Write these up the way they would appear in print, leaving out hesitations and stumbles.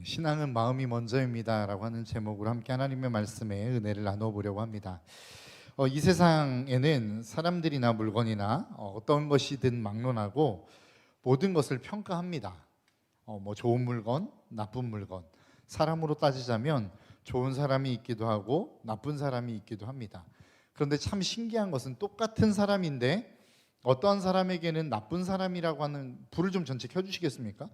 신앙은 마음이 먼저입니다 라고 하는 제목으로 함께 하나님의 말씀에 은혜를 나눠보려고 합니다. 이 세상에는 사람들이나 물건이나 어떤 것이든 막론하고 모든 것을 평가합니다. 뭐 좋은 물건, 나쁜 물건, 사람으로 따지자면 좋은 사람이 있기도 하고 나쁜 사람이 있기도 합니다. 그런데 참 신기한 것은 똑같은 사람인데 어떤 사람에게는 나쁜 사람이라고 하는, 불을 좀 전체 켜주시겠습니까?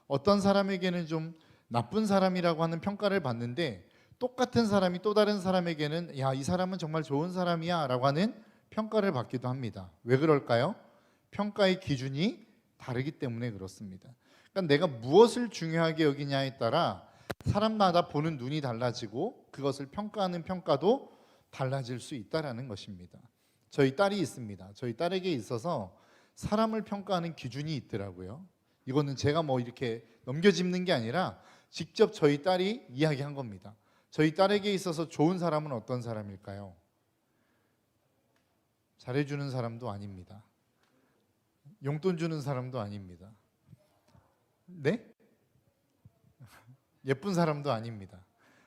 어떤 사람에게는 좀 나쁜 사람이라고 하는 평가를 받는데 똑같은 사람이 또 다른 사람에게는 야, 이 사람은 정말 좋은 사람이야 라고 하는 평가를 받기도 합니다. 왜 그럴까요? 평가의 기준이 다르기 때문에 그렇습니다. 그러니까 내가 무엇을 중요하게 여기냐에 따라 사람마다 보는 눈이 달라지고 그것을 평가하는 평가도 달라질 수 있다는 것입니다. 저희 딸이 있습니다. 저희 딸에게 있어서 사람을 평가하는 기준이 있더라고요. 이거는 제가 뭐 이렇게 넘겨짚는 게 아니라 직접 저희 딸이 이야기한 겁니다. 저희 딸에게 있어서 좋은 사람은 어떤 사람일까요? 잘해주는 사람도 아닙니다. 용돈 주는 사람도 아닙니다. 네? 예쁜 사람도 아닙니다.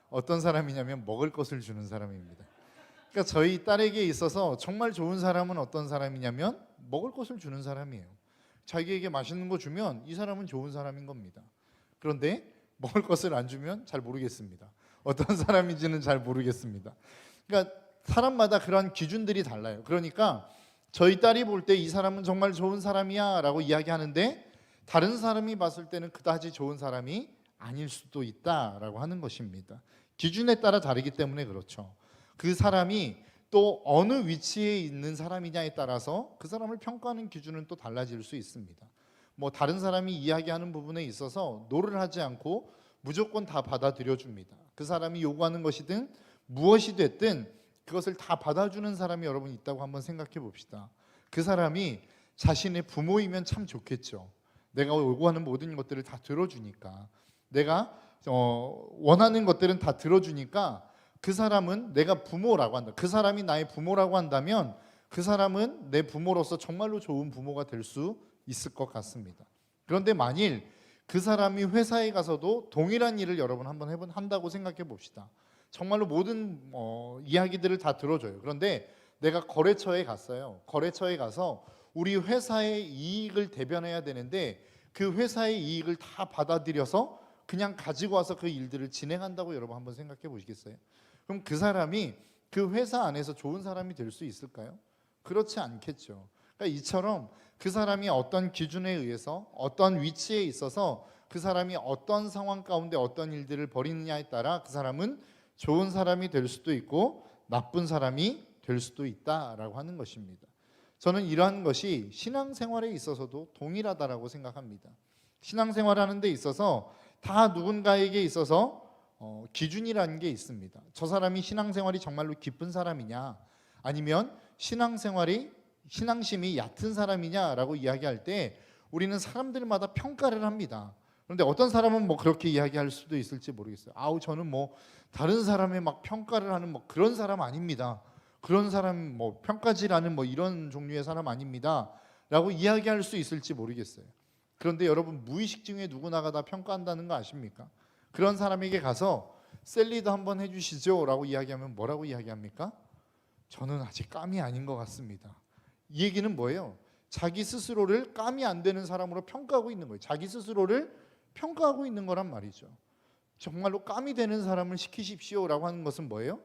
어떤 사람이냐면 먹을 것을 주는 사람입니다. 그러니까 저희 딸에게 있어서 정말 좋은 사람은 어떤 사람이냐면 먹을 것을 주는 사람이에요. 자기에게 맛있는 거 주면 이 사람은 좋은 사람인 겁니다. 그런데 먹을 것을 안 주면 잘 모르겠습니다. 어떤 사람인지는 잘 모르겠습니다. 그러니까 사람마다 그런 기준들이 달라요. 그러니까 저희 딸이 볼 때 이 사람은 정말 좋은 사람이야 라고 이야기하는데 다른 사람이 봤을 때는 그다지 좋은 사람이 아닐 수도 있다라고 하는 것입니다. 기준에 따라 다르기 때문에 그렇죠. 그 사람이 또 어느 위치에 있는 사람이냐에 따라서 그 사람을 평가하는 기준은 또 달라질 수 있습니다. 뭐 다른 사람이 이야기하는 부분에 있어서 노를 하지 않고 무조건 다 받아들여 줍니다. 그 사람이 요구하는 것이든 무엇이 됐든 그것을 다 받아주는 사람이 여러분 있다고 한번 생각해 봅시다. 그 사람이 자신의 부모이면 참 좋겠죠. 내가 요구하는 모든 것들을 다 들어주니까, 내가 원하는 것들은 다 들어주니까 그 사람은 내가 부모라고 한다. 그 사람이 나의 부모라고 한다면 그 사람은 내 부모로서 정말로 좋은 부모가 될 수 있을 것 같습니다. 그런데 만일 그 사람이 회사에 가서도 동일한 일을 여러분 한번 한다고 생각해 봅시다. 정말로 모든 이야기들을 다 들어줘요. 그런데 내가 거래처에 갔어요. 거래처에 가서 우리 회사의 이익을 대변해야 되는데 그 회사의 이익을 다 받아들여서 그냥 가지고 와서 그 일들을 진행한다고 여러분 한번 생각해 보시겠어요? 그럼 그 사람이 그 회사 안에서 좋은 사람이 될 수 있을까요? 그렇지 않겠죠. 그러니까 이처럼 그 사람이 어떤 기준에 의해서 어떤 위치에 있어서 그 사람이 어떤 상황 가운데 어떤 일들을 벌이느냐에 따라 그 사람은 좋은 사람이 될 수도 있고 나쁜 사람이 될 수도 있다라고 하는 것입니다. 저는 이러한 것이 신앙생활에 있어서도 동일하다라고 생각합니다. 신앙생활하는 데 있어서 다 누군가에게 있어서 기준이라는 게 있습니다. 저 사람이 신앙생활이 정말로 깊은 사람이냐 아니면 신앙심이 얕은 사람이냐라고 이야기할 때 우리는 사람들마다 평가를 합니다. 그런데 어떤 사람은 뭐 그렇게 이야기할 수도 있을지 모르겠어요. 아우 저는 뭐 다른 사람의 막 평가를 하는 뭐 그런 사람 아닙니다. 그런 사람 뭐 평가질하는 뭐 이런 종류의 사람 아닙니다. 라고 이야기할 수 있을지 모르겠어요. 그런데 여러분 무의식 중에 누구나가 다 평가한다는 거 아십니까? 그런 사람에게 가서 셀리드 한번 해주시죠 라고 이야기하면 뭐라고 이야기합니까? 저는 아직 감이 아닌 것 같습니다. 이 얘기는 뭐예요? 자기 스스로를 감이 안 되는 사람으로 평가하고 있는 거예요. 자기 스스로를 평가하고 있는 거란 말이죠. 정말로 감이 되는 사람을 시키십시오 라고 하는 것은 뭐예요?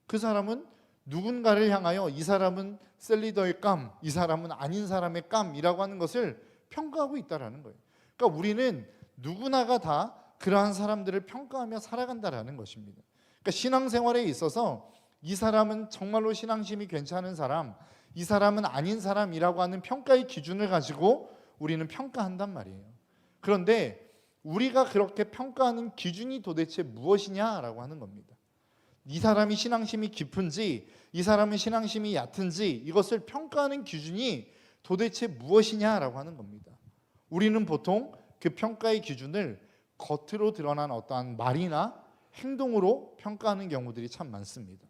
그 사람은 누군가를 향하여 이 사람은 셀리더의 감, 이 사람은 아닌 사람의 감이라고 하는 것을 평가하고 있다는 거예요. 그러니까 우리는 누구나가 다 그러한 사람들을 평가하며 살아간다는 것입니다. 그러니까 신앙생활에 있어서 이 사람은 정말로 신앙심이 괜찮은 사람, 이 사람은 아닌 사람이라고 하는 평가의 기준을 가지고 우리는 평가한단 말이에요. 그런데 우리가 그렇게 평가하는 기준이 도대체 무엇이냐라고 하는 겁니다. 이 사람이 신앙심이 깊은지 이 사람은 신앙심이 얕은지 이것을 평가하는 기준이 도대체 무엇이냐라고 하는 겁니다. 우리는 보통 그 평가의 기준을 겉으로 드러난 어떠한 말이나 행동으로 평가하는 경우들이 참 많습니다.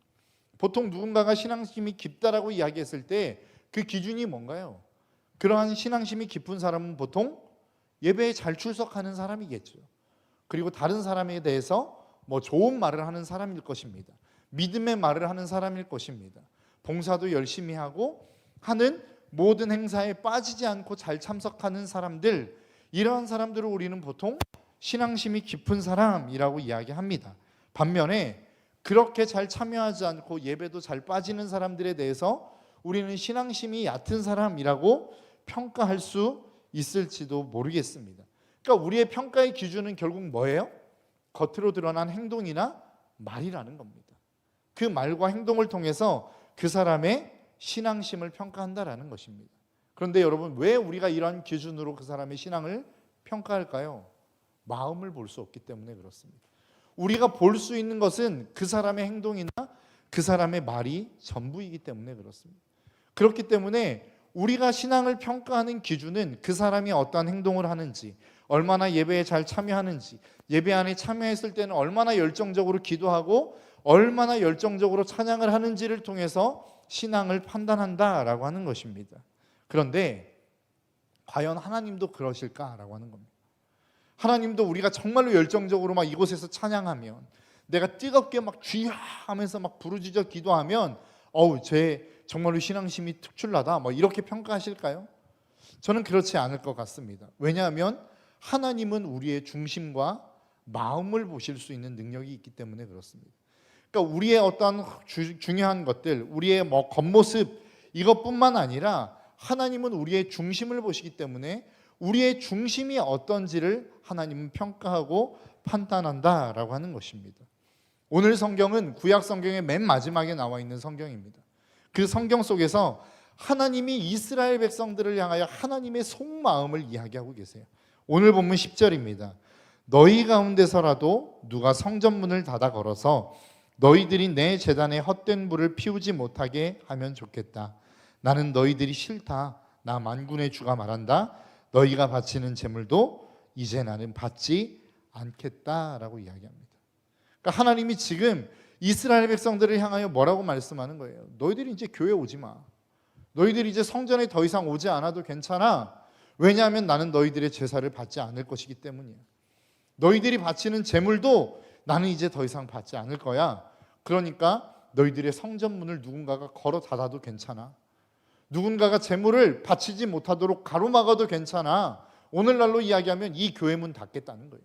보통 누군가가 신앙심이 깊다라고 이야기했을 때 그 기준이 뭔가요? 그러한 신앙심이 깊은 사람은 보통 예배에 잘 출석하는 사람이겠죠. 그리고 다른 사람에 대해서 좋은 말을 하는 사람일 것입니다. 믿음의 말을 하는 사람일 것입니다. 봉사도 열심히 하고 하는 모든 행사에 빠지지 않고 잘 참석하는 사람들, 이러한 사람들을 우리는 보통 신앙심이 깊은 사람이라고 이야기합니다. 반면에 그렇게 잘 참여하지 않고 예배도 잘 빠지는 사람들에 대해서 우리는 신앙심이 얕은 사람이라고 평가할 수 있을지도 모르겠습니다. 그러니까 우리의 평가의 기준은 결국 뭐예요? 겉으로 드러난 행동이나 말이라는 겁니다. 그 말과 행동을 통해서 그 사람의 신앙심을 평가한다라는 것입니다. 그런데 여러분, 왜 우리가 이런 기준으로 그 사람의 신앙을 평가할까요? 마음을 볼 수 없기 때문에 그렇습니다. 우리가 볼 수 있는 것은 그 사람의 행동이나 그 사람의 말이 전부이기 때문에 그렇습니다. 그렇기 때문에 우리가 신앙을 평가하는 기준은 그 사람이 어떠한 행동을 하는지, 얼마나 예배에 잘 참여하는지, 예배 안에 참여했을 때는 얼마나 열정적으로 기도하고 얼마나 열정적으로 찬양을 하는지를 통해서 신앙을 판단한다라고 하는 것입니다. 그런데 과연 하나님도 그러실까라고 하는 겁니다. 하나님도 우리가 정말로 열정적으로 막 이곳에서 찬양하면, 내가 뜨겁게 막 주야 하면서 막 부르짖어 기도하면 쟤 정말로 신앙심이 특출나다 이렇게 평가하실까요? 저는 그렇지 않을 것 같습니다. 왜냐하면 하나님은 우리의 중심과 마음을 보실 수 있는 능력이 있기 때문에 그렇습니다. 그러니까 우리의 어떤 중요한 것들, 우리의 겉모습 이것뿐만 아니라 하나님은 우리의 중심을 보시기 때문에 우리의 중심이 어떤지를 하나님은 평가하고 판단한다라고 하는 것입니다. 오늘 성경은 구약 성경의 맨 마지막에 나와 있는 성경입니다. 그 성경 속에서 하나님이 이스라엘 백성들을 향하여 하나님의 속마음을 이야기하고 계세요. 오늘 본문 10절입니다. 너희 가운데서라도 누가 성전문을 닫아 걸어서 너희들이 내 제단에 헛된 불을 피우지 못하게 하면 좋겠다. 나는 너희들이 싫다. 나 만군의 주가 말한다. 너희가 바치는 제물도 이제 나는 받지 않겠다라고 이야기합니다. 그러니까 하나님이 지금 이스라엘 백성들을 향하여 뭐라고 말씀하는 거예요? 너희들이 이제 교회 오지 마. 너희들이 이제 성전에 더 이상 오지 않아도 괜찮아. 왜냐하면 나는 너희들의 제사를 받지 않을 것이기 때문이야. 너희들이 바치는 제물도 나는 이제 더 이상 받지 않을 거야. 그러니까 너희들의 성전문을 누군가가 걸어 닫아도 괜찮아. 누군가가 제물을 바치지 못하도록 가로막아도 괜찮아. 오늘날로 이야기하면 이 교회 문 닫겠다는 거예요.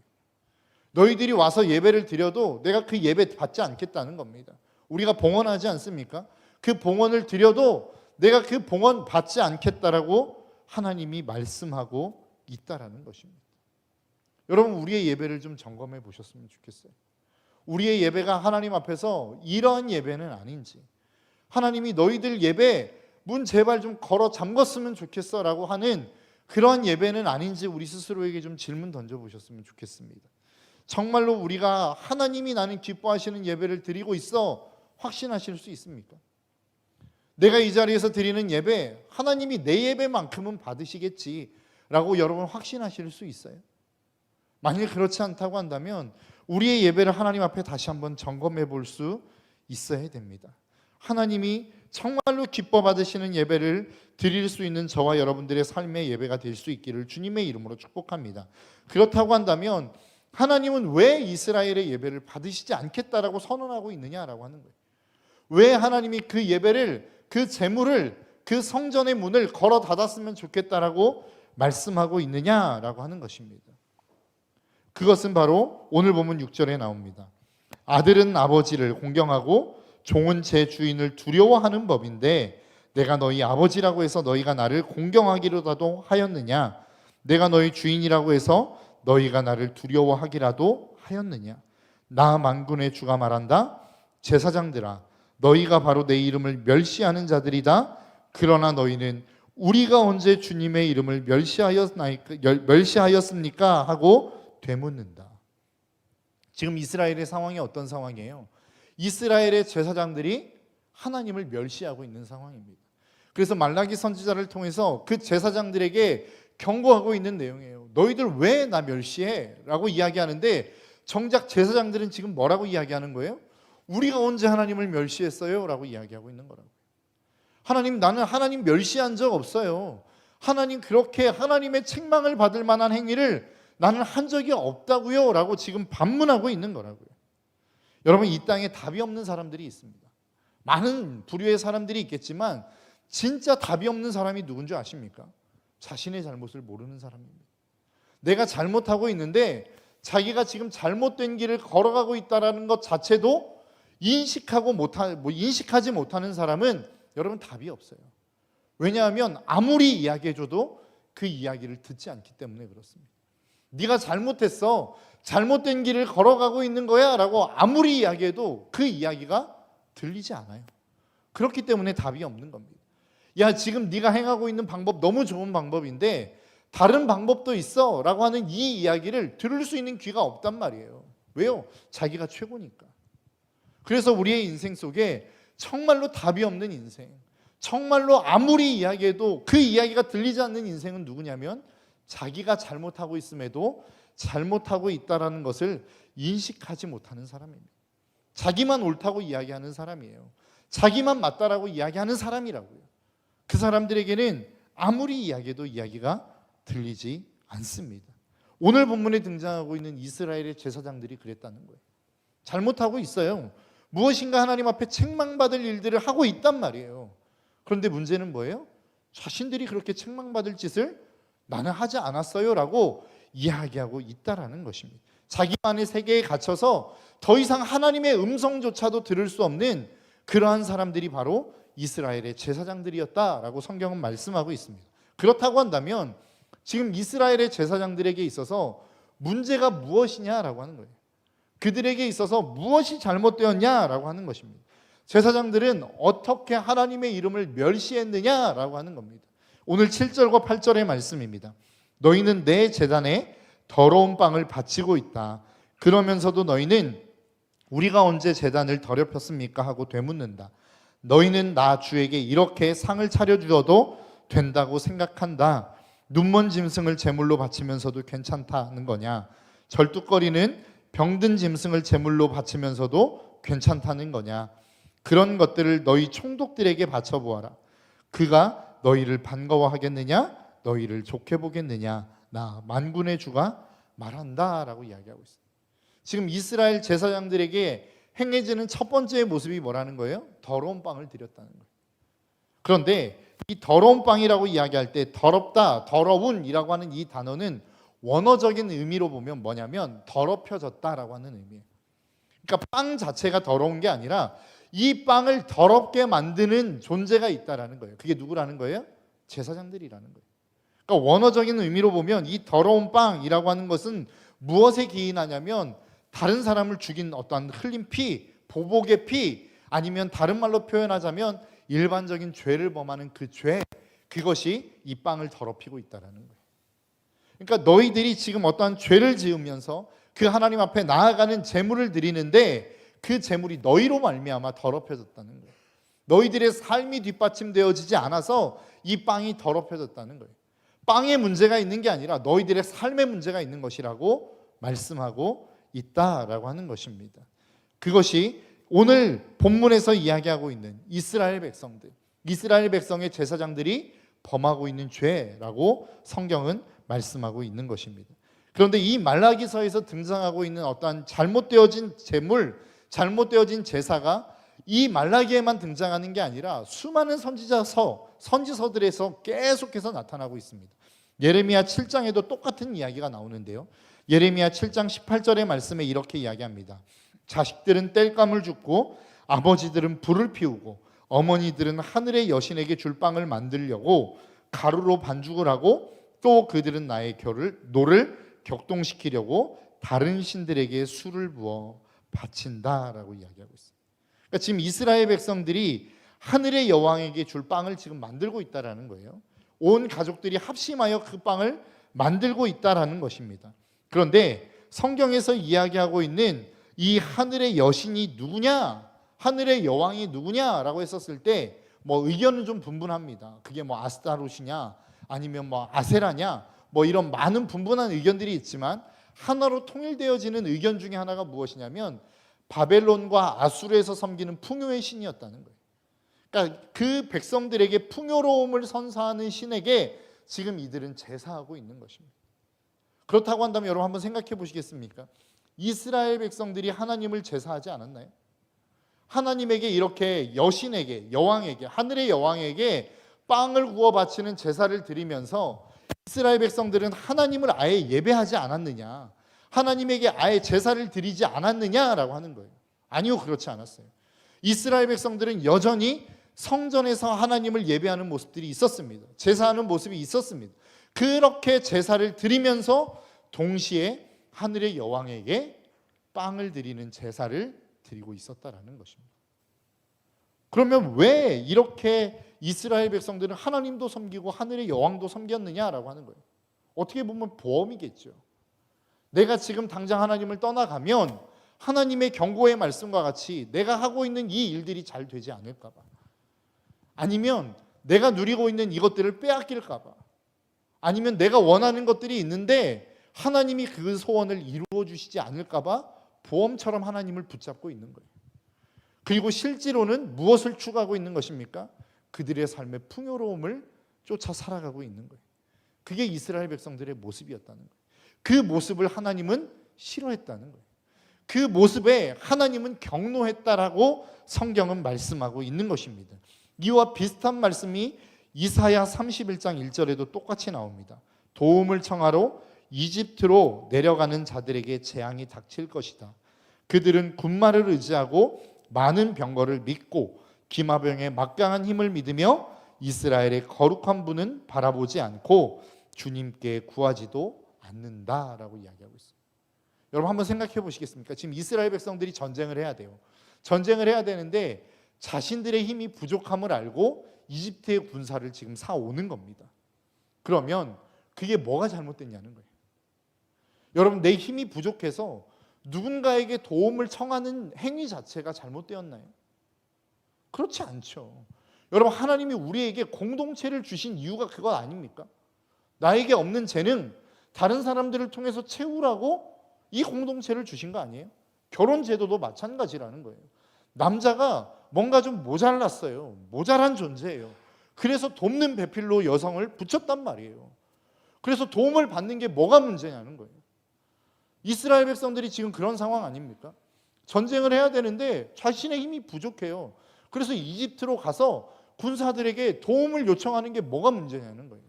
너희들이 와서 예배를 드려도 내가 그 예배 받지 않겠다는 겁니다. 우리가 봉헌하지 않습니까? 그 봉헌을 드려도 내가 그 봉헌 받지 않겠다라고 하나님이 말씀하고 있다라는 것입니다. 여러분, 우리의 예배를 좀 점검해 보셨으면 좋겠어요. 우리의 예배가 하나님 앞에서 이러한 예배는 아닌지, 하나님이 너희들 예배 문 제발 좀 걸어 잠궜으면 좋겠어 라고 하는 그런 예배는 아닌지 우리 스스로에게 좀 질문 던져보셨으면 좋겠습니다. 정말로 우리가 하나님이 나는 기뻐하시는 예배를 드리고 있어 확신하실 수 있습니까? 내가 이 자리에서 드리는 예배, 하나님이 내 예배만큼은 받으시겠지라고 여러분 확신하실 수 있어요? 만일 그렇지 않다고 한다면 우리의 예배를 하나님 앞에 다시 한번 점검해 볼 수 있어야 됩니다. 하나님이 정말로 기뻐 받으시는 예배를 드릴 수 있는 저와 여러분들의 삶의 예배가 될 수 있기를 주님의 이름으로 축복합니다. 그렇다고 한다면 하나님은 왜 이스라엘의 예배를 받으시지 않겠다라고 선언하고 있느냐라고 하는 거예요. 왜 하나님이 그 예배를, 그 제물을, 그 성전의 문을 걸어 닫았으면 좋겠다라고 말씀하고 있느냐라고 하는 것입니다. 그것은 바로 오늘 본문 6절에 나옵니다. 아들은 아버지를 공경하고 종은 제 주인을 두려워하는 법인데 내가 너희 아버지라고 해서 너희가 나를 공경하기로라도 하였느냐? 내가 너희 주인이라고 해서 너희가 나를 두려워하기라도 하였느냐? 나 만군의 주가 말한다. 제사장들아, 너희가 바로 내 이름을 멸시하는 자들이다. 그러나 너희는 우리가 언제 주님의 이름을 멸시하였습니까? 하고 되묻는다. 지금 이스라엘의 상황이 어떤 상황이에요? 이스라엘의 제사장들이 하나님을 멸시하고 있는 상황입니다. 그래서 말라기 선지자를 통해서 그 제사장들에게 경고하고 있는 내용이에요. 너희들 왜 나 멸시해? 라고 이야기하는데 정작 제사장들은 지금 뭐라고 이야기하는 거예요? 우리가 언제 하나님을 멸시했어요? 라고 이야기하고 있는 거라고. 하나님, 나는 하나님 멸시한 적 없어요. 하나님, 그렇게 하나님의 책망을 받을 만한 행위를 나는 한 적이 없다고요 라고 지금 반문하고 있는 거라고요. 여러분, 이 땅에 답이 없는 사람들이 있습니다. 많은 부류의 사람들이 있겠지만 진짜 답이 없는 사람이 누군지 아십니까? 자신의 잘못을 모르는 사람입니다. 내가 잘못하고 있는데 자기가 지금 잘못된 길을 걸어가고 있다는 것 자체도 인식하지 못하는 사람은 여러분 답이 없어요. 왜냐하면 아무리 이야기해줘도 그 이야기를 듣지 않기 때문에 그렇습니다. 네가 잘못했어, 잘못된 길을 걸어가고 있는 거야 라고 아무리 이야기해도 그 이야기가 들리지 않아요. 그렇기 때문에 답이 없는 겁니다. 야, 지금 네가 행하고 있는 방법 너무 좋은 방법인데 다른 방법도 있어 라고 하는 이 이야기를 들을 수 있는 귀가 없단 말이에요. 왜요? 자기가 최고니까. 그래서 우리의 인생 속에 정말로 답이 없는 인생, 정말로 아무리 이야기해도 그 이야기가 들리지 않는 인생은 누구냐면 자기가 잘못하고 있음에도 잘못하고 있다는 것을 인식하지 못하는 사람입니다. 자기만 옳다고 이야기하는 사람이에요. 자기만 맞다라고 이야기하는 사람이라고요. 그 사람들에게는 아무리 이야기해도 이야기가 들리지 않습니다. 오늘 본문에 등장하고 있는 이스라엘의 제사장들이 그랬다는 거예요. 잘못하고 있어요. 무엇인가 하나님 앞에 책망받을 일들을 하고 있단 말이에요. 그런데 문제는 뭐예요? 자신들이 그렇게 책망받을 짓을 나는 하지 않았어요 라고 이야기하고 있다라는 것입니다. 자기만의 세계에 갇혀서 더 이상 하나님의 음성조차도 들을 수 없는 그러한 사람들이 바로 이스라엘의 제사장들이었다라고 성경은 말씀하고 있습니다. 그렇다고 한다면 지금 이스라엘의 제사장들에게 있어서 문제가 무엇이냐라고 하는 거예요. 그들에게 있어서 무엇이 잘못되었냐라고 하는 것입니다. 제사장들은 어떻게 하나님의 이름을 멸시했느냐라고 하는 겁니다. 오늘 7절과 8절의 말씀입니다. 너희는 내 제단에 더러운 빵을 바치고 있다. 그러면서도 너희는 우리가 언제 제단을 더럽혔습니까? 하고 되묻는다. 너희는 나 주에게 이렇게 상을 차려주어도 된다고 생각한다. 눈먼 짐승을 제물로 바치면서도 괜찮다는 거냐? 절뚝거리는 병든 짐승을 제물로 바치면서도 괜찮다는 거냐? 그런 것들을 너희 총독들에게 바쳐보아라. 그가 너희를 반가워하겠느냐? 너희를 좋게 보겠느냐? 나 만군의 주가 말한다 라고 이야기하고 있습니다. 지금 이스라엘 제사장들에게 행해지는 첫 번째 모습이 뭐라는 거예요? 더러운 빵을 드렸다는 거예요. 그런데 이 더러운 빵이라고 이야기할 때 더럽다, 더러운이라고 하는 이 단어는 원어적인 의미로 보면 뭐냐면 더럽혀졌다라고 하는 의미예요. 그러니까 빵 자체가 더러운 게 아니라 이 빵을 더럽게 만드는 존재가 있다라는 거예요. 그게 누구라는 거예요? 제사장들이라는 거예요. 그러니까 원어적인 의미로 보면 이 더러운 빵이라고 하는 것은 무엇에 기인하냐면 다른 사람을 죽인 어떠한 흘린 피, 보복의 피, 아니면 다른 말로 표현하자면 일반적인 죄를 범하는 그 죄, 그것이 이 빵을 더럽히고 있다라는 거예요. 그러니까 너희들이 지금 어떠한 죄를 지으면서 그 하나님 앞에 나아가는 제물을 드리는데 그 제물이 너희로 말미암아 더럽혀졌다는 거예요. 너희들의 삶이 뒷받침되어지지 않아서 이 빵이 더럽혀졌다는 거예요. 빵에 문제가 있는 게 아니라 너희들의 삶에 문제가 있는 것이라고 말씀하고 있다라고 하는 것입니다. 그것이 오늘 본문에서 이야기하고 있는 이스라엘 백성들, 이스라엘 백성의 제사장들이 범하고 있는 죄라고 성경은 말씀하고 있는 것입니다. 그런데 이 말라기서에서 등장하고 있는 어떠한 잘못되어진 제물, 잘못되어진 제사가 이 말라기에만 등장하는 게 아니라 수많은 선지서들에서 계속해서 나타나고 있습니다. 예레미야 7장에도 똑같은 이야기가 나오는데요. 예레미야 7장 18절의 말씀에 이렇게 이야기합니다. 자식들은 땔감을 줍고 아버지들은 불을 피우고 어머니들은 하늘의 여신에게 줄 빵을 만들려고 가루로 반죽을 하고 또 그들은 나의 노를 격동시키려고 다른 신들에게 술을 부어 바친다라고 이야기하고 있습니다. 그러니까 지금 이스라엘 백성들이 하늘의 여왕에게 줄 빵을 지금 만들고 있다라는 거예요. 온 가족들이 합심하여 그 빵을 만들고 있다라는 것입니다. 그런데 성경에서 이야기하고 있는 이 하늘의 여신이 누구냐, 하늘의 여왕이 누구냐라고 했었을 때 뭐 의견은 좀 분분합니다. 그게 뭐 아스타롯이냐 아니면 뭐 아세라냐 뭐 이런 많은 분분한 의견들이 있지만 하나로 통일되어지는 의견 중에 하나가 무엇이냐면 바벨론과 아수르에서 섬기는 풍요의 신이었다는 거예요. 그러니까 그 백성들에게 풍요로움을 선사하는 신에게 지금 이들은 제사하고 있는 것입니다. 그렇다고 한다면 여러분 한번 생각해 보시겠습니까? 이스라엘 백성들이 하나님을 제사하지 않았나요? 하나님에게 이렇게 여신에게, 여왕에게, 하늘의 여왕에게 빵을 구워 바치는 제사를 드리면서 이스라엘 백성들은 하나님을 아예 예배하지 않았느냐, 하나님에게 아예 제사를 드리지 않았느냐라고 하는 거예요. 아니요, 그렇지 않았어요. 이스라엘 백성들은 여전히 성전에서 하나님을 예배하는 모습들이 있었습니다. 제사하는 모습이 있었습니다. 그렇게 제사를 드리면서 동시에 하늘의 여왕에게 빵을 드리는 제사를 드리고 있었다라는 것입니다. 그러면 왜 이렇게 이스라엘 백성들은 하나님도 섬기고 하늘의 여왕도 섬겼느냐라고 하는 거예요. 어떻게 보면 보험이겠죠. 내가 지금 당장 하나님을 떠나가면 하나님의 경고의 말씀과 같이 내가 하고 있는 이 일들이 잘 되지 않을까 봐, 아니면 내가 누리고 있는 이것들을 빼앗길까 봐, 아니면 내가 원하는 것들이 있는데 하나님이 그 소원을 이루어 주시지 않을까 봐 보험처럼 하나님을 붙잡고 있는 거예요. 그리고 실제로는 무엇을 추구하고 있는 것입니까? 그들의 삶의 풍요로움을 쫓아 살아가고 있는 거예요. 그게 이스라엘 백성들의 모습이었다는 거예요. 그 모습을 하나님은 싫어했다는 거예요. 그 모습에 하나님은 경노했다라고 성경은 말씀하고 있는 것입니다. 이와 비슷한 말씀이 이사야 31장 1절에도 똑같이 나옵니다. 도움을 청하러 이집트로 내려가는 자들에게 재앙이 닥칠 것이다. 그들은 군마를 의지하고 많은 병거를 믿고 기마병의 막강한 힘을 믿으며 이스라엘의 거룩한 분은 바라보지 않고 주님께 구하지도 않는다라고 이야기하고 있습니다. 여러분 한번 생각해 보시겠습니까? 지금 이스라엘 백성들이 전쟁을 해야 돼요. 전쟁을 해야 되는데 자신들의 힘이 부족함을 알고 이집트의 군사를 지금 사오는 겁니다. 그러면 그게 뭐가 잘못됐냐는 거예요. 여러분, 내 힘이 부족해서 누군가에게 도움을 청하는 행위 자체가 잘못되었나요? 그렇지 않죠. 여러분, 하나님이 우리에게 공동체를 주신 이유가 그것 아닙니까? 나에게 없는 재능 다른 사람들을 통해서 채우라고 이 공동체를 주신 거 아니에요? 결혼 제도도 마찬가지라는 거예요. 남자가 뭔가 좀 모자랐어요. 모자란 존재예요. 그래서 돕는 배필로 여성을 붙였단 말이에요. 그래서 도움을 받는 게 뭐가 문제냐는 거예요. 이스라엘 백성들이 지금 그런 상황 아닙니까? 전쟁을 해야 되는데 자신의 힘이 부족해요. 그래서 이집트로 가서 군사들에게 도움을 요청하는 게 뭐가 문제냐는 거예요.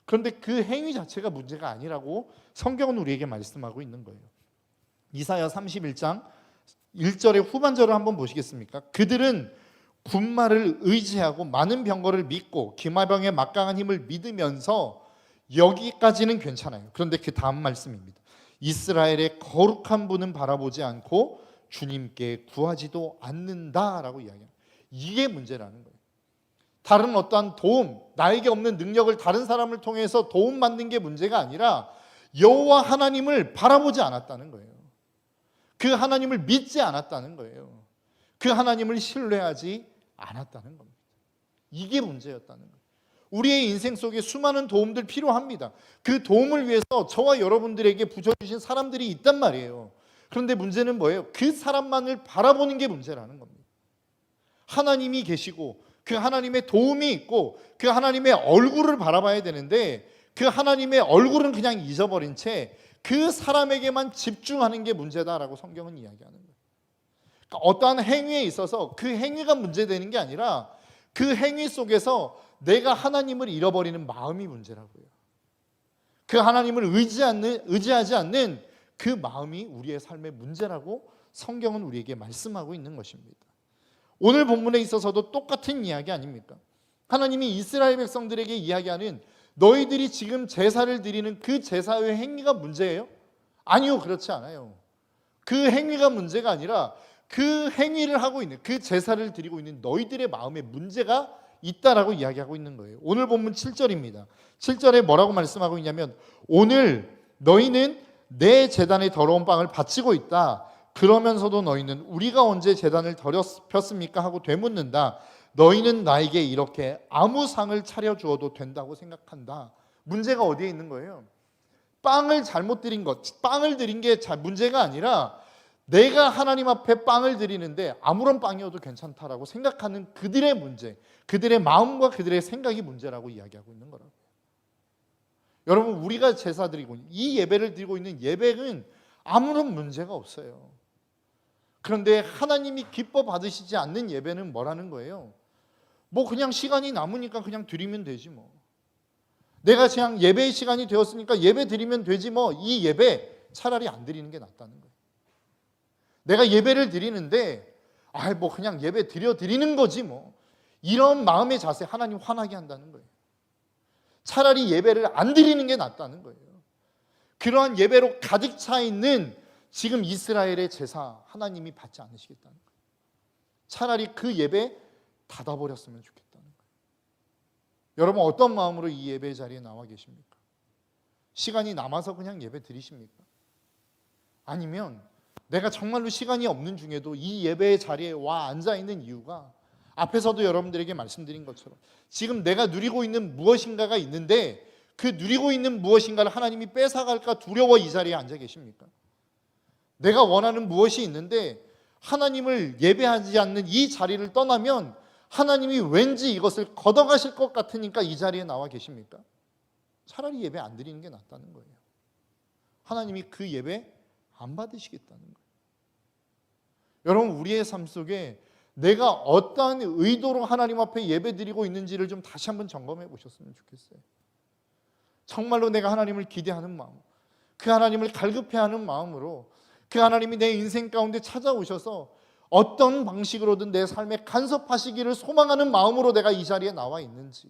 그런데 그 행위 자체가 문제가 아니라고 성경은 우리에게 말씀하고 있는 거예요. 이사야 31장 1절의 후반절을 한번 보시겠습니까? 그들은 군마를 의지하고 많은 병거를 믿고 기마병의 막강한 힘을 믿으면서, 여기까지는 괜찮아요. 그런데 그 다음 말씀입니다. 이스라엘의 거룩한 분은 바라보지 않고 주님께 구하지도 않는다라고 이야기합니다. 이게 문제라는 거예요. 다른 어떠한 도움, 나에게 없는 능력을 다른 사람을 통해서 도움받는 게 문제가 아니라 여호와 하나님을 바라보지 않았다는 거예요. 그 하나님을 믿지 않았다는 거예요. 그 하나님을 신뢰하지 않았다는 겁니다. 이게 문제였다는 거예요. 우리의 인생 속에 수많은 도움들 필요합니다. 그 도움을 위해서 저와 여러분들에게 부져주신 사람들이 있단 말이에요. 그런데 문제는 뭐예요? 그 사람만을 바라보는 게 문제라는 겁니다. 하나님이 계시고 그 하나님의 도움이 있고 그 하나님의 얼굴을 바라봐야 되는데 그 하나님의 얼굴은 그냥 잊어버린 채 그 사람에게만 집중하는 게 문제다라고 성경은 이야기하는 거예요. 그러니까 어떠한 행위에 있어서 그 행위가 문제되는 게 아니라 그 행위 속에서 내가 하나님을 잃어버리는 마음이 문제라고요. 그 하나님을 의지하지 않는 그 마음이 우리의 삶의 문제라고 성경은 우리에게 말씀하고 있는 것입니다. 오늘 본문에 있어서도 똑같은 이야기 아닙니까? 하나님이 이스라엘 백성들에게 이야기하는 너희들이 지금 제사를 드리는 그 제사의 행위가 문제예요? 아니요, 그렇지 않아요. 그 행위가 문제가 아니라 그 행위를 하고 있는, 그 제사를 드리고 있는 너희들의 마음에 문제가 있다라고 이야기하고 있는 거예요. 오늘 본문 7절입니다. 7절에 뭐라고 말씀하고 있냐면, 오늘 너희는 내 제단에 더러운 빵을 바치고 있다. 그러면서도 너희는 우리가 언제 제단을 더럽혔습니까? 하고 되묻는다. 너희는 나에게 이렇게 아무 상을 차려주어도 된다고 생각한다. 문제가 어디에 있는 거예요? 빵을 잘못 드린 것, 빵을 드린 게 문제가 아니라 내가 하나님 앞에 빵을 드리는데 아무런 빵이어도 괜찮다라고 생각하는 그들의 문제, 그들의 마음과 그들의 생각이 문제라고 이야기하고 있는 거라고요. 여러분, 우리가 제사 드리고 이 예배를 드리고 있는 예배는 아무런 문제가 없어요. 그런데 하나님이 기뻐 받으시지 않는 예배는 뭐라는 거예요? 뭐 그냥 시간이 남으니까 그냥 드리면 되지 뭐. 내가 그냥 예배의 시간이 되었으니까 예배 드리면 되지 뭐. 이 예배 차라리 안 드리는 게 낫다는 거예요. 내가 예배를 드리는데 뭐 그냥 예배 드리는 거지 뭐. 이런 마음의 자세 하나님 화나게 한다는 거예요. 차라리 예배를 안 드리는 게 낫다는 거예요. 그러한 예배로 가득 차 있는 지금 이스라엘의 제사 하나님이 받지 않으시겠다는 거예요. 차라리 그 예배 닫아버렸으면 좋겠다는 거예요. 여러분, 어떤 마음으로 이 예배 자리에 나와 계십니까? 시간이 남아서 그냥 예배 드리십니까? 아니면 내가 정말로 시간이 없는 중에도 이 예배의 자리에 와 앉아 있는 이유가 앞에서도 여러분들에게 말씀드린 것처럼 지금 내가 누리고 있는 무엇인가가 있는데 그 누리고 있는 무엇인가를 하나님이 뺏어갈까 두려워 이 자리에 앉아 계십니까? 내가 원하는 무엇이 있는데 하나님을 예배하지 않는 이 자리를 떠나면 하나님이 왠지 이것을 걷어가실 것 같으니까 이 자리에 나와 계십니까? 차라리 예배 안 드리는 게 낫다는 거예요. 하나님이 그 예배 안 받으시겠다는 거예요. 여러분, 우리의 삶 속에 내가 어떠한 의도로 하나님 앞에 예배 드리고 있는지를 좀 다시 한번 점검해 보셨으면 좋겠어요. 정말로 내가 하나님을 기대하는 마음, 그 하나님을 갈급해하는 마음으로 그 하나님이 내 인생 가운데 찾아오셔서 어떤 방식으로든 내 삶에 간섭하시기를 소망하는 마음으로 내가 이 자리에 나와 있는지,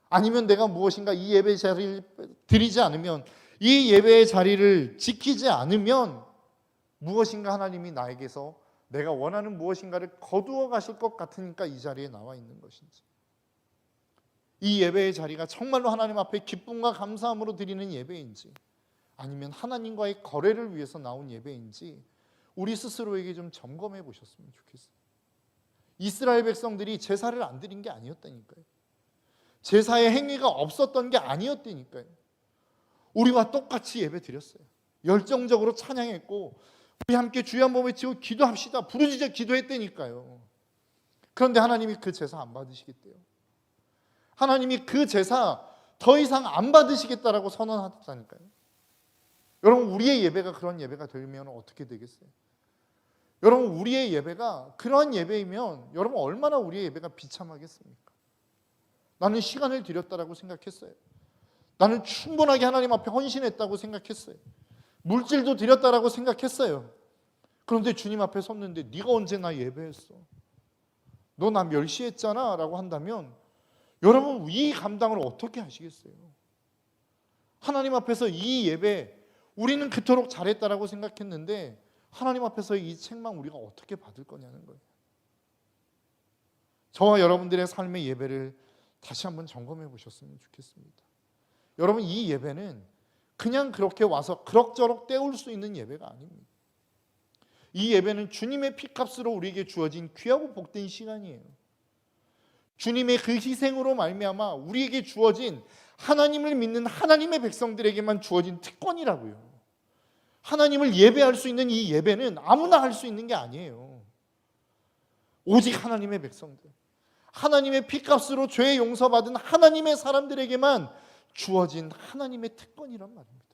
아니면 내가 무엇인가 이 예배 자리를 드리지 않으면, 이 예배의 자리를 지키지 않으면 무엇인가 하나님이 나에게서 내가 원하는 무엇인가를 거두어 가실 것 같으니까 이 자리에 나와 있는 것인지, 이 예배의 자리가 정말로 하나님 앞에 기쁨과 감사함으로 드리는 예배인지, 아니면 하나님과의 거래를 위해서 나온 예배인지 우리 스스로에게 좀 점검해 보셨으면 좋겠어요. 이스라엘 백성들이 제사를 안 드린 게 아니었다니까요. 제사의 행위가 없었던 게 아니었다니까요. 우리와 똑같이 예배 드렸어요. 열정적으로 찬양했고 우리 함께 주여 한번 외치고 기도합시다, 부르짖어 기도했다니까요. 그런데 하나님이 그 제사 안 받으시겠대요. 하나님이 그 제사 더 이상 안 받으시겠다라고 선언하셨다니까요. 여러분, 우리의 예배가 그런 예배가 되면 어떻게 되겠어요? 여러분, 우리의 예배가 그런 예배이면 여러분 얼마나 우리의 예배가 비참하겠습니까? 나는 시간을 드렸다라고 생각했어요. 나는 충분하게 하나님 앞에 헌신했다고 생각했어요. 물질도 드렸다라고 생각했어요. 그런데 주님 앞에 섰는데 네가 언제 나 예배했어? 너 나 멸시했잖아 라고 한다면 여러분, 이 감당을 어떻게 하시겠어요? 하나님 앞에서 이 예배, 우리는 그토록 잘했다라고 생각했는데 하나님 앞에서 이 책망 우리가 어떻게 받을 거냐는 거예요. 저와 여러분들의 삶의 예배를 다시 한번 점검해 보셨으면 좋겠습니다. 여러분, 이 예배는 그냥 그렇게 와서 그럭저럭 때울 수 있는 예배가 아닙니다. 이 예배는 주님의 피값으로 우리에게 주어진 귀하고 복된 시간이에요. 주님의 그 희생으로 말미암아 우리에게 주어진, 하나님을 믿는 하나님의 백성들에게만 주어진 특권이라고요. 하나님을 예배할 수 있는 이 예배는 아무나 할 수 있는 게 아니에요. 오직 하나님의 백성들, 하나님의 피값으로 죄 용서받은 하나님의 사람들에게만 주어진 하나님의 특권이란 말입니다.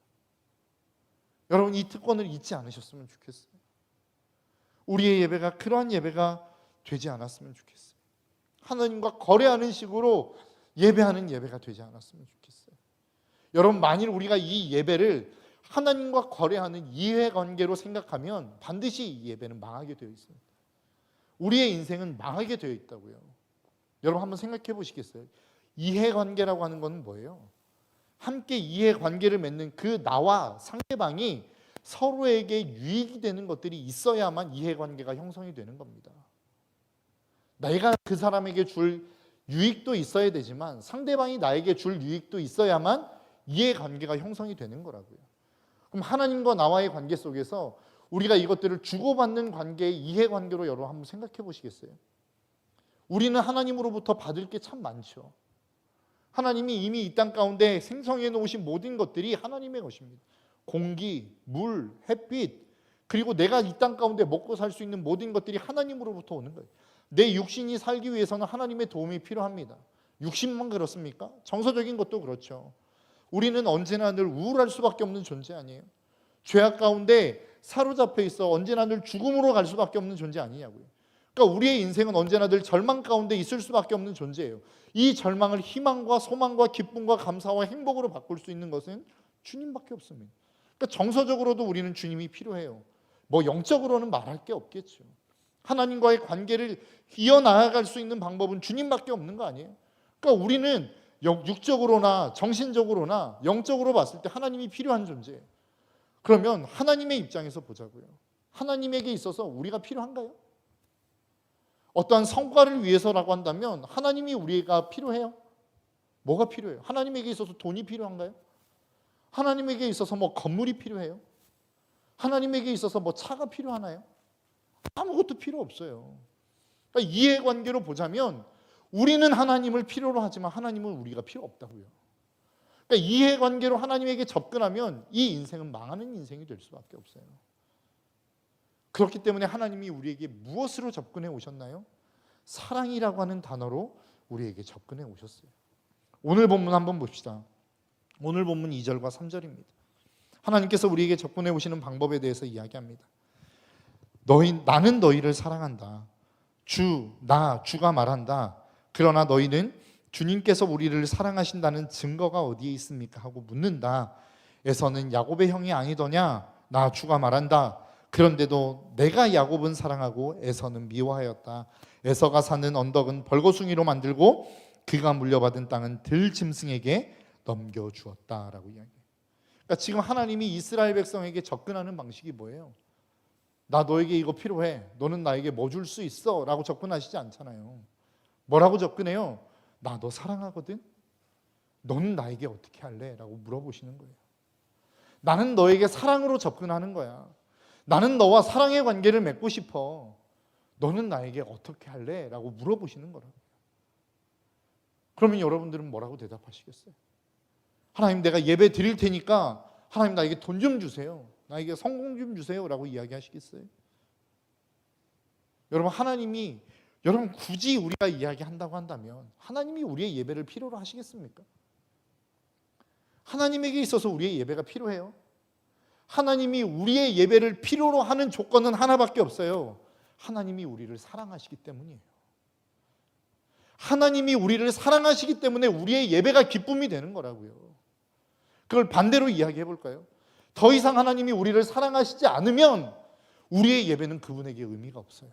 여러분, 이 특권을 잊지 않으셨으면 좋겠어요. 우리의 예배가 그러한 예배가 되지 않았으면 좋겠어요. 하나님과 거래하는 식으로 예배하는 예배가 되지 않았으면 좋겠어요. 여러분, 만일 우리가 이 예배를 하나님과 거래하는 이해관계로 생각하면 반드시 이 예배는 망하게 되어 있습니다. 우리의 인생은 망하게 되어 있다고요. 여러분, 한번 생각해 보시겠어요? 이해관계라고 하는 건 뭐예요? 함께 이해관계를 맺는 그 나와 상대방이 서로에게 유익이 되는 것들이 있어야만 이해관계가 형성이 되는 겁니다. 내가 그 사람에게 줄 유익도 있어야 되지만 상대방이 나에게 줄 유익도 있어야만 이해관계가 형성이 되는 거라고요. 그럼 하나님과 나와의 관계 속에서 우리가 이것들을 주고받는 관계의 이해관계로 여러분 한번 생각해 보시겠어요? 우리는 하나님으로부터 받을 게 참 많죠. 하나님이 이미 이 땅 가운데 생성해 놓으신 모든 것들이 하나님의 것입니다. 공기, 물, 햇빛, 그리고 내가 이 땅 가운데 먹고 살 수 있는 모든 것들이 하나님으로부터 오는 거예요. 내 육신이 살기 위해서는 하나님의 도움이 필요합니다. 육신만 그렇습니까? 정서적인 것도 그렇죠. 우리는 언제나 늘 우울할 수밖에 없는 존재 아니에요? 죄악 가운데 사로잡혀 있어 언제나 늘 죽음으로 갈 수밖에 없는 존재 아니냐고요. 그러니까 우리의 인생은 언제나 늘 절망 가운데 있을 수밖에 없는 존재예요. 이 절망을 희망과 소망과 기쁨과 감사와 행복으로 바꿀 수 있는 것은 주님밖에 없습니다. 그러니까 정서적으로도 우리는 주님이 필요해요. 뭐 영적으로는 말할 게 없겠죠. 하나님과의 관계를 이어나갈 수 있는 방법은 주님밖에 없는 거 아니에요? 그러니까 우리는 육적으로나 정신적으로나 영적으로 봤을 때 하나님이 필요한 존재예요. 그러면 하나님의 입장에서 보자고요. 하나님에게 있어서 우리가 필요한가요? 어떠한 성과를 위해서라고 한다면 하나님이 우리가 필요해요? 뭐가 필요해요? 하나님에게 있어서 돈이 필요한가요? 하나님에게 있어서 뭐 건물이 필요해요? 하나님에게 있어서 뭐 차가 필요하나요? 아무것도 필요 없어요. 그러니까 이해관계로 보자면 우리는 하나님을 필요로 하지만 하나님은 우리가 필요 없다고요. 그러니까 이해관계로 하나님에게 접근하면 이 인생은 망하는 인생이 될 수밖에 없어요. 그렇기 때문에 하나님이 우리에게 무엇으로 접근해 오셨나요? 사랑이라고 하는 단어로 우리에게 접근해 오셨어요. 오늘 본문 한번 봅시다. 오늘 본문 2절과 3절입니다. 하나님께서 우리에게 접근해 오시는 방법에 대해서 이야기합니다. 나는 너희를 사랑한다. 주가 말한다. 그러나 너희는 주님께서 우리를 사랑하신다는 증거가 어디에 있습니까? 하고 묻는다. 에서는 야곱의 형이 아니더냐? 주가 말한다. 그런데도 내가 야곱은 사랑하고 에서는 미워하였다. 에서가 사는 언덕은 벌거숭이로 만들고 그가 물려받은 땅은 들짐승에게 넘겨주었다라고 이야기해요. 그러니까 지금 하나님이 이스라엘 백성에게 접근하는 방식이 뭐예요? 나 너에게 이거 필요해. 너는 나에게 뭐 줄 수 있어? 라고 접근하시지 않잖아요. 뭐라고 접근해요? 나 너 사랑하거든? 너는 나에게 어떻게 할래? 라고 물어보시는 거예요. 나는 너에게 사랑으로 접근하는 거야. 나는 너와 사랑의 관계를 맺고 싶어. 너는 나에게 어떻게 할래? 라고 물어보시는 거라고요. 그러면 여러분들은 뭐라고 대답하시겠어요? 하나님, 내가 예배 드릴 테니까 하나님 나에게 돈 좀 주세요. 나에게 성공 좀 주세요. 라고 이야기하시겠어요? 여러분 굳이 우리가 이야기한다고 한다면 하나님이 우리의 예배를 필요로 하시겠습니까? 하나님에게 있어서 우리의 예배가 필요해요. 하나님이 우리의 예배를 필요로 하는 조건은 하나밖에 없어요. 하나님이 우리를 사랑하시기 때문이에요. 하나님이 우리를 사랑하시기 때문에 우리의 예배가 기쁨이 되는 거라고요. 그걸 반대로 이야기해 볼까요? 더 이상 하나님이 우리를 사랑하시지 않으면 우리의 예배는 그분에게 의미가 없어요.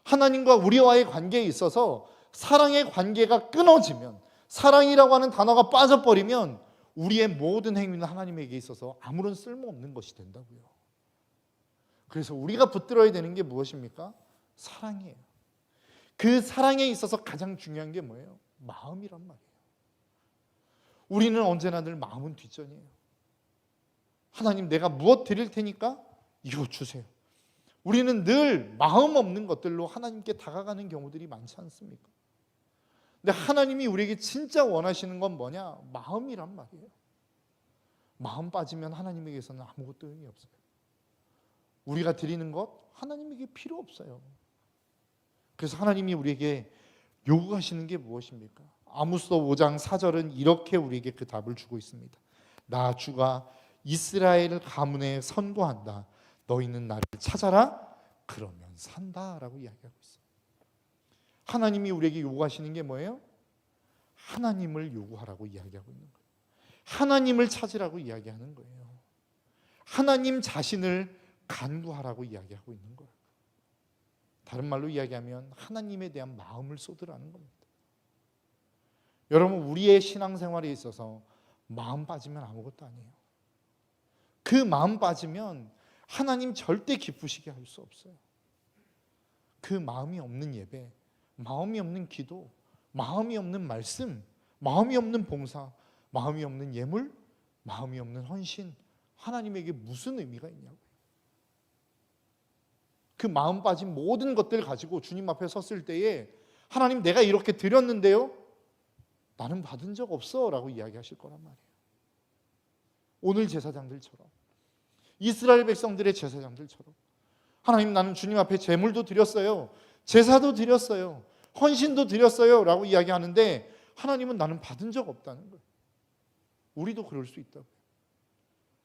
하나님과 우리와의 관계에 있어서 사랑의 관계가 끊어지면, 사랑이라고 하는 단어가 빠져버리면 우리의 모든 행위는 하나님에게 있어서 아무런 쓸모없는 것이 된다고요. 그래서 우리가 붙들어야 되는 게 무엇입니까? 사랑이에요. 그 사랑에 있어서 가장 중요한 게 뭐예요? 마음이란 말이에요. 우리는 언제나 늘 마음은 뒷전이에요. 하나님, 내가 무엇 드릴 테니까 이거 주세요. 우리는 늘 마음 없는 것들로 하나님께 다가가는 경우들이 많지 않습니까? 근데 하나님이 우리에게 진짜 원하시는 건 뭐냐? 마음이란 말이에요. 마음 빠지면 하나님에게서는 아무것도 의미 없어요. 우리가 드리는 것 하나님에게 필요 없어요. 그래서 하나님이 우리에게 요구하시는 게 무엇입니까? 아모스 5장 4절은 이렇게 우리에게 그 답을 주고 있습니다. 나 주가 이스라엘 가문에 선고한다. 너희는 나를 찾아라. 그러면 산다라고 이야기하고 있어요. 하나님이 우리에게 요구하시는 게 뭐예요? 하나님을 요구하라고 이야기하고 있는 거예요. 하나님을 찾으라고 이야기하는 거예요. 하나님 자신을 간구하라고 이야기하고 있는 거예요. 다른 말로 이야기하면 하나님에 대한 마음을 쏟으라는 겁니다. 여러분, 우리의 신앙생활에 있어서 마음 빠지면 아무것도 아니에요. 그 마음 빠지면 하나님 절대 기쁘시게 할 수 없어요. 그 마음이 없는 예배, 마음이 없는 기도, 마음이 없는 말씀, 마음이 없는 봉사, 마음이 없는 예물, 마음이 없는 헌신, 하나님에게 무슨 의미가 있냐고요. 그 마음 빠진 모든 것들 가지고 주님 앞에 섰을 때에 하나님, 내가 이렇게 드렸는데요, 나는 받은 적 없어 라고 이야기하실 거란 말이에요. 오늘 제사장들처럼, 이스라엘 백성들의 제사장들처럼, 하나님, 나는 주님 앞에 제물도 드렸어요, 제사도 드렸어요, 헌신도 드렸어요 라고 이야기하는데 하나님은 나는 받은 적 없다는 거예요. 우리도 그럴 수 있다고요.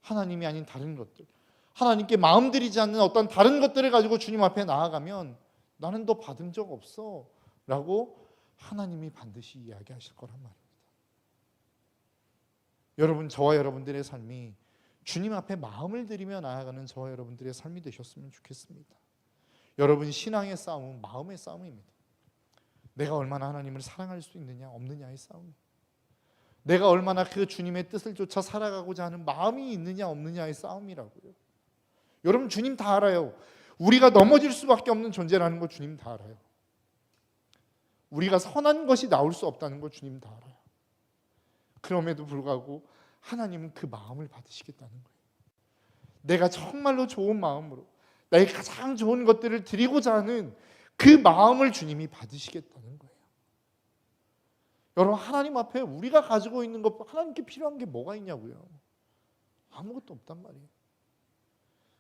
하나님이 아닌 다른 것들, 하나님께 마음 들이지 않는 어떤 다른 것들을 가지고 주님 앞에 나아가면 나는 너 받은 적 없어 라고 하나님이 반드시 이야기하실 거란 말입니다. 여러분, 저와 여러분들의 삶이 주님 앞에 마음을 들이며 나아가는 저와 여러분들의 삶이 되셨으면 좋겠습니다. 여러분, 신앙의 싸움은 마음의 싸움입니다. 내가 얼마나 하나님을 사랑할 수 있느냐 없느냐의 싸움, 내가 얼마나 그 주님의 뜻을 쫓아 살아가고자 하는 마음이 있느냐 없느냐의 싸움이라고요. 여러분, 주님 다 알아요. 우리가 넘어질 수밖에 없는 존재라는 거 주님 다 알아요. 우리가 선한 것이 나올 수 없다는 거 주님 다 알아요. 그럼에도 불구하고 하나님은 그 마음을 받으시겠다는 거예요. 내가 정말로 좋은 마음으로 나의 가장 좋은 것들을 드리고자 하는 그 마음을 주님이 받으시겠다는 거예요. 여러분, 하나님 앞에 우리가 가지고 있는 것, 하나님께 필요한 게 뭐가 있냐고요? 아무것도 없단 말이에요.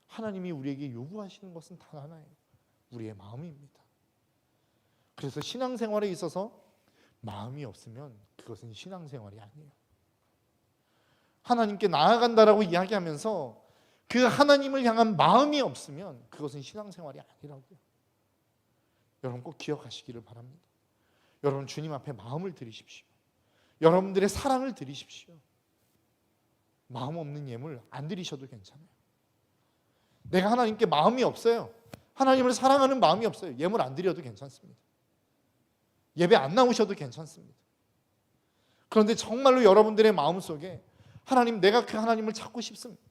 하나님이 우리에게 요구하시는 것은 단 하나예요. 우리의 마음입니다. 그래서 신앙생활에 있어서 마음이 없으면 그것은 신앙생활이 아니에요. 하나님께 나아간다라고 이야기하면서 그 하나님을 향한 마음이 없으면 그것은 신앙생활이 아니라고요. 여러분, 꼭 기억하시기를 바랍니다. 여러분, 주님 앞에 마음을 드리십시오. 여러분들의 사랑을 드리십시오. 마음 없는 예물 안 드리셔도 괜찮아요. 내가 하나님께 마음이 없어요, 하나님을 사랑하는 마음이 없어요, 예물 안 드려도 괜찮습니다. 예배 안 나오셔도 괜찮습니다. 그런데 정말로 여러분들의 마음속에 하나님, 내가 그 하나님을 찾고 싶습니다,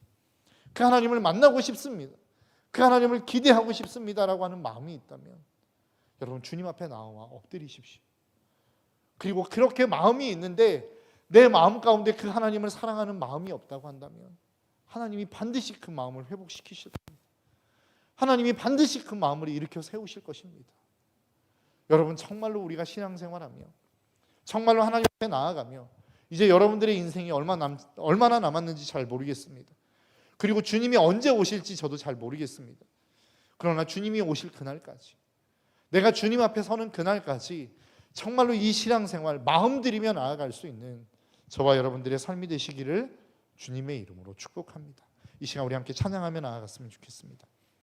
그 하나님을 만나고 싶습니다, 그 하나님을 기대하고 싶습니다라고 하는 마음이 있다면 여러분, 주님 앞에 나와 엎드리십시오. 그리고 그렇게 마음이 있는데 내 마음 가운데 그 하나님을 사랑하는 마음이 없다고 한다면 하나님이 반드시 그 마음을 회복시키실 겁니다. 하나님이 반드시 그 마음을 일으켜 세우실 것입니다. 여러분, 정말로 우리가 신앙생활하며 정말로 하나님 앞에 나아가며 이제 여러분들의 인생이 얼마나 남았는지 잘 모르겠습니다. 그리고 주님이 언제 오실지 저도 잘 모르겠습니다. 그러나 주님이 오실 그날까지, 내가 주님 앞에 서는 그날까지 정말로 이 신앙생활 마음 들이며 나아갈 수 있는 저와 여러분들의 삶이 되시기를 주님의 이름으로 축복합니다. 이 시간 우리 함께 찬양하며 나아갔으면 좋겠습니다.